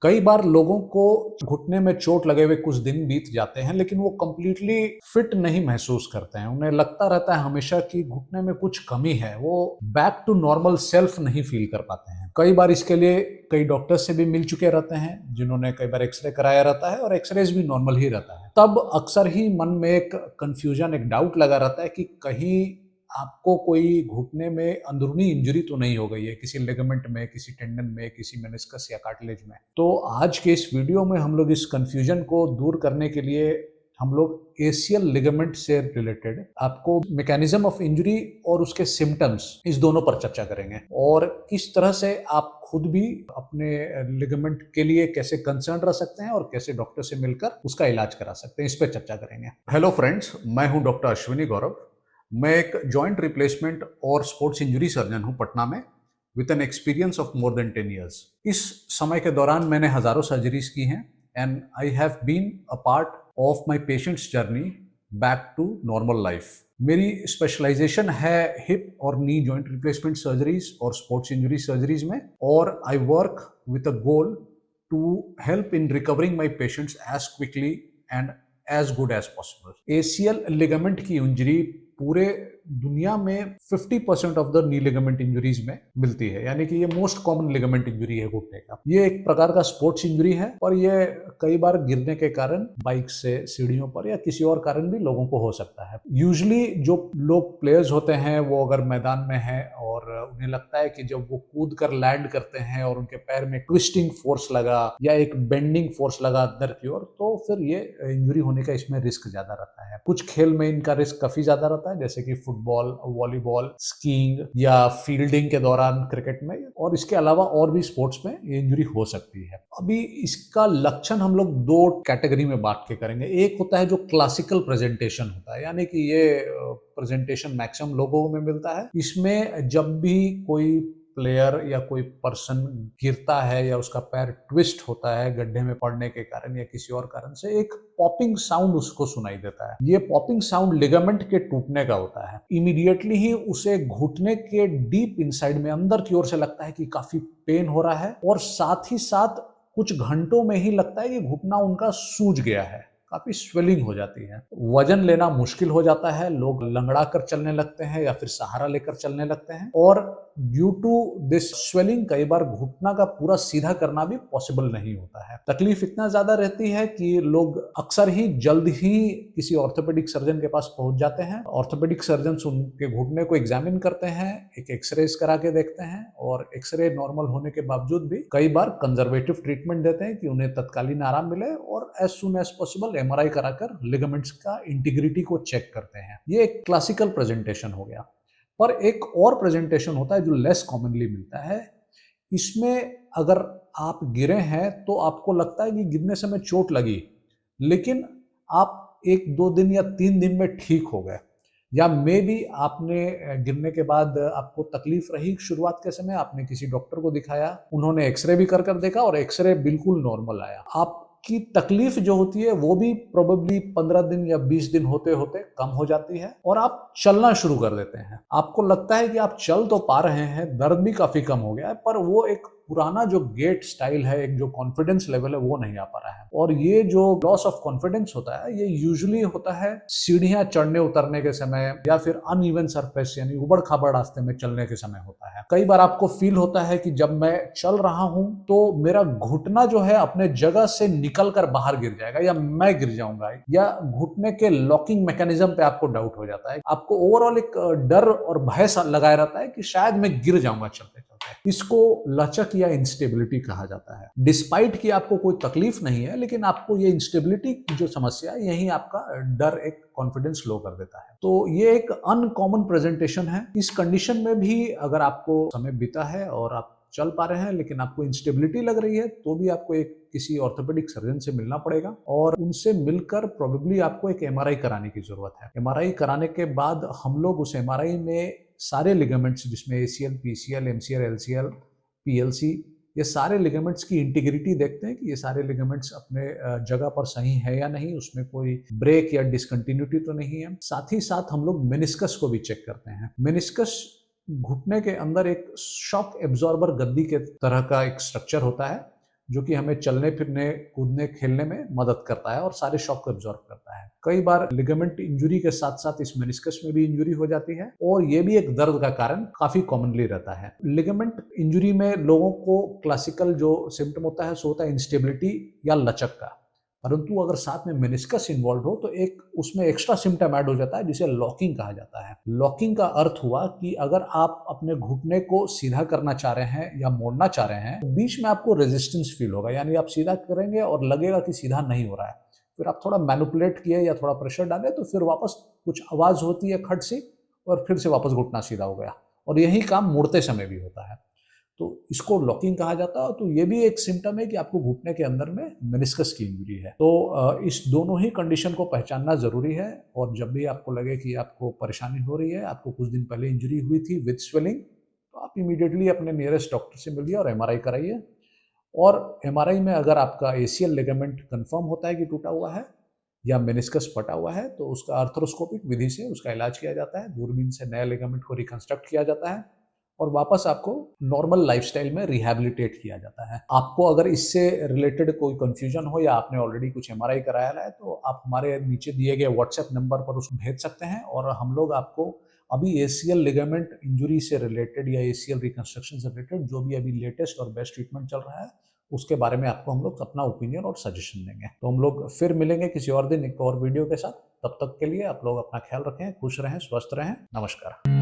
कई बार लोगों को घुटने में चोट लगे हुए कुछ दिन बीत जाते हैं, लेकिन वो कंप्लीटली फिट नहीं महसूस करते हैं। उन्हें लगता रहता है हमेशा कि घुटने में कुछ कमी है, वो बैक टू नॉर्मल सेल्फ नहीं फील कर पाते हैं। कई बार इसके लिए कई डॉक्टर से भी मिल चुके रहते हैं, जिन्होंने कई बार एक्सरे कराया रहता है और एक्सरेज भी नॉर्मल ही रहता है। तब अक्सर ही मन में एक कंफ्यूजन, एक डाउट लगा रहता है कि कहीं आपको कोई घुटने में अंदरूनी इंजरी तो नहीं हो गई है, किसी लिगामेंट में, किसी टेंडन में, किसी मेनिस्कस या कार्टिलेज में। तो आज के इस वीडियो में हम लोग इस कंफ्यूजन को दूर करने के लिए हम लोग एसीएल लिगामेंट से रिलेटेड आपको मैकेनिज्म ऑफ इंजरी और उसके सिम्टम्स, इस दोनों पर चर्चा करेंगे और किस तरह से आप खुद भी अपने लिगामेंट के लिए कैसे कंसर्न रह सकते हैं और कैसे डॉक्टर से मिलकर उसका इलाज करा सकते हैं, इस पर चर्चा करेंगे। हेलो फ्रेंड्स, मैं हूं डॉक्टर अश्विनी गौरव। मैं एक जॉइंट रिप्लेसमेंट और स्पोर्ट्स इंजरी सर्जन हूं पटना में, with an experience of more than 10 years. इस समय के दौरान मैंने हजारों सर्जरीज की हैं and I have been a part of my patients journey back to normal life. मेरी स्पेशलाइजेशन है हिप और नी जॉइंट रिप्लेसमेंट सर्जरीज और स्पोर्ट्स इंजरी सर्जरीज में, और I work with a goal to help in recovering my patients as quickly and as good as possible. ACL ligament की injury पूरे दुनिया में 50% of the knee ligament injuries में मिलती है, यानी कि ये मोस्ट कॉमन लिगामेंट इंजरी है घुटने का। ये एक प्रकार का स्पोर्ट्स इंजरी है और ये कई बार गिरने के कारण, बाइक से, सीढ़ियों पर या किसी और कारण भी लोगों को हो सकता है। यूजुअली जो लोग प्लेयर्स होते हैं वो अगर मैदान में है और उन्हें लगता है कि जब वो कूद कर लैंड करते हैं और उनके पैर में ट्विस्टिंग फोर्स लगा या एक बेंडिंग फोर्स लगा अंदर की ओर, तो फिर ये इंजरी होने का इसमें रिस्क ज्यादा रहता है। कुछ खेल में इनका रिस्क काफी ज्यादा रहता है, जैसे कि फुटबॉल, वॉलीबॉल, स्कीइंग या फील्डिंग के दौरान क्रिकेट में, और इसके अलावा और भी स्पोर्ट्स में ये इंजरी हो सकती है। अभी इसका लक्षण हम लोग दो कैटेगरी में बांट के करेंगे। एक होता है जो क्लासिकल प्रेजेंटेशन होता है, यानी कि ये प्रेजेंटेशन मैक्सिमम लोगों में मिलता है। इसमें जब भी कोई प्लेयर या कोई पर्सन गिरता है या उसका पैर ट्विस्ट होता है गड्ढे में पड़ने के कारण या किसी और कारण से, एक पॉपिंग साउंड उसको सुनाई देता है। ये पॉपिंग साउंड लिगामेंट के टूटने का होता है। इमीडिएटली ही उसे घुटने के डीप इनसाइड में अंदर की ओर से लगता है कि काफी पेन हो रहा है, और साथ ही साथ कुछ घंटों में ही लगता है कि घुटना उनका सूज गया है, काफी स्वेलिंग हो जाती है। वजन लेना मुश्किल हो जाता है, लोग लंगड़ा कर चलने लगते हैं या फिर सहारा लेकर चलने लगते हैं, और ड्यू टू दिस स्वेलिंग कई बार घुटना का पूरा सीधा करना भी पॉसिबल नहीं होता है। तकलीफ इतना ज्यादा रहती है कि लोग अक्सर ही जल्द ही किसी ऑर्थोपेडिक सर्जन के पास पहुंच जाते हैं। ऑर्थोपेडिक सर्जन उनके घुटने को एग्जामिन करते हैं, एक एक्सरे करा के देखते हैं, और एक्सरे नॉर्मल होने के बावजूद भी कई बार कंजर्वेटिव ट्रीटमेंट देते हैं कि उन्हें तत्कालीन आराम मिले, और as soon as possible MRI कराकर लिगामेंट्स का इंटीग्रिटी को चेक करते हैं। ये एक क्लासिकल प्रेजेंटेशन हो गया। पर एक और प्रेजेंटेशन होता है जो लेस कॉमनली मिलता है। इसमें अगर आप गिरे हैं तो आपको लगता है कि गिरने से में चोट लगी, लेकिन आप 1-2 दिन या 3 दिन में ठीक हो गए, या मे भी आपने गिरने के बाद आपको तकलीफ रही शुरुआत के समय, आपने किसी डॉक्टर को दिखाया, उन्होंने एक्सरे भी कर देखा और एक्सरे बिल्कुल नॉर्मल आया। आपकी तकलीफ जो होती है वो भी प्रोबेबली 15 दिन या 20 दिन होते होते कम हो जाती है, और आप चलना शुरू कर देते हैं। आपको लगता है कि आप चल तो पा रहे हैं, दर्द भी काफी कम हो गया है, पर वो एक पुराना जो गेट स्टाइल है, एक जो कॉन्फिडेंस लेवल है, वो नहीं आ पा रहा है। और ये जो लॉस ऑफ कॉन्फिडेंस होता है, ये यूजुअली होता है सीढ़ियां चढ़ने उतरने के समय या फिर अनइवन सरफेस यानी उबड़ खाबड़ रास्ते में चलने के समय होता है। कई बार आपको फील होता है कि जब मैं चल रहा हूं तो मेरा घुटना जो है अपने जगह से निकल कर बाहर गिर जाएगा, या मैं गिर जाऊंगा, या घुटने के लॉकिंग मैकेनिज्म पे आपको डाउट हो जाता है। आपको ओवरऑल एक डर और भय लगाया रहता है कि शायद मैं गिर जाऊंगा चलते चलते। इसको लचक या इंस्टेबिलिटी कहा जाता है। डिस्पाइट कि आपको कोई तकलीफ नहीं है, लेकिन आपको ये इंस्टेबिलिटी की जो समस्या है, यही आपका डर, एक कॉन्फिडेंस लो कर देता है। तो ये एक अनकॉमन प्रेजेंटेशन है। इस कंडीशन में भी अगर आपको समय बीता है और आप चल पा रहे हैं, लेकिन आपको इंस्टेबिलिटी लग रही है, तो भी आपको एक किसी ऑर्थोपेडिक सर्जन से मिलना पड़ेगा, और उनसे मिलकर प्रोबेबली आपको एक एमआरआई कराने की जरूरत है। एमआरआई कराने के बाद हम लोग उस एमआरआई में सारे लिगामेंट्स, जिसमें ACL, PCL, MCL, LCL, PLC, ये सारे लिगामेंट्स की इंटीग्रिटी देखते हैं कि ये सारे लिगामेंट्स अपने जगह पर सही है या नहीं, उसमें कोई ब्रेक या डिसकंटिन्यूटी तो नहीं है। साथ ही साथ हम लोग मेनिस्कस को भी चेक करते हैं। मेनिस्कस घुटने के अंदर एक शॉक एब्जॉर्बर गद्दी के तरह का एक स्ट्रक्चर होता है, जो कि हमें चलने फिरने, कूदने, खेलने में मदद करता है और सारे शॉक को एब्जॉर्ब करता है। कई बार लिगामेंट इंजरी के साथ-साथ इस मेनिस्कस में भी इंजरी हो जाती है और ये भी एक दर्द का कारण काफ़ी कॉमनली रहता है। लिगामेंट इंजरी में लोगों को क्लासिकल जो सिम्पटम होता है सो होता है इंस्टेबिलिटी या लचक का। परंतु अगर साथ में मेनिस्कस इन्वॉल्व हो तो एक उसमें एक्स्ट्रा सिम्पटम ऐड हो जाता है जिसे लॉकिंग कहा जाता है। लॉकिंग का अर्थ हुआ कि अगर आप अपने घुटने को सीधा करना चाह रहे हैं या मोड़ना चाह रहे हैं, तो बीच में आपको रेजिस्टेंस फील होगा, यानी आप सीधा करेंगे और लगेगा कि सीधा नहीं हो रहा है। फिर आप थोड़ा मैनिपुलेट किए या थोड़ा प्रेशर डाले तो फिर वापस कुछ आवाज़ होती है खट सी और फिर से वापस घुटना सीधा हो गया, और यही काम मुड़ते समय भी होता है। तो इसको लॉकिंग कहा जाता है। तो ये भी एक सिम्टम है कि आपको घुटने के अंदर में मेनिस्कस की इंजरी है। तो इस दोनों ही कंडीशन को पहचानना ज़रूरी है, और जब भी आपको लगे कि आपको परेशानी हो रही है, आपको कुछ दिन पहले इंजरी हुई थी विद स्वेलिंग, तो आप इमीडिएटली अपने नियरेस्ट डॉक्टर से मिलिए और एमआरआई कराइए। और एमआरआई में अगर आपका एसीएल लिगामेंट कंफर्म होता है कि टूटा हुआ है या मेनिस्कस फटा हुआ है, तो उसका आर्थ्रोस्कोपिक विधि से उसका इलाज किया जाता है। दूरबीन से नए लिगामेंट को रिकंस्ट्रक्ट किया जाता है और वापस आपको नॉर्मल लाइफस्टाइल में रिहैबिलिटेट किया जाता है। आपको अगर इससे रिलेटेड कोई कंफ्यूजन हो या आपने ऑलरेडी कुछ एमआरआई कराया है, तो आप हमारे नीचे दिए गए व्हाट्सएप नंबर पर उसको भेज सकते हैं, और हम लोग आपको अभी एसीएल लिगामेंट इंजरी से रिलेटेड या एसीएल रिकंस्ट्रक्शन से रिलेटेड जो भी अभी लेटेस्ट और बेस्ट ट्रीटमेंट चल रहा है, उसके बारे में आपको हम लोग अपना ओपिनियन और सजेशन देंगे। तो हम लोग फिर मिलेंगे किसी और दिन एक और वीडियो के साथ। तब तक के लिए आप लोग अपना ख्याल रखें, खुश रहें, स्वस्थ रहें। नमस्कार।